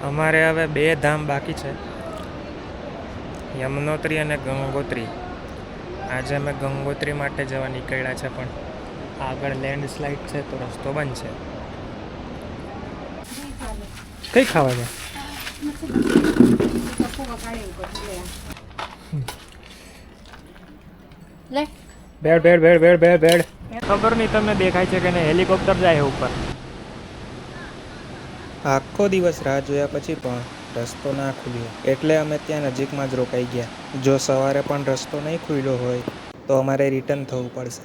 અમારે હવે 2 ધામ બાકી છે, યમનોત્રી અને ગંગોત્રી. આજે અમે ગંગોત્રી માટે જવા નીકળ્યા છે, પણ આગળ લેન્ડસ્લાઇડ છે તો રસ્તો બંધ છે. કઈ ખાવા છે? Bed bed bed bed bed bed. ખબર નહીં તમને દેખાય છે કે નહીં, હેલિકોપ્ટર જાય ઉપર. આખો દિવસ રાહ જોયા પછી પણ રસ્તો ના ખુલ્યો, એટલે અમે ત્યાં નજીકમાં જ રોકાઈ ગયા. જો સવારે પણ રસ્તો નહીં ખુલ્યો હોય તો અમારે રિટર્ન થવું પડશે.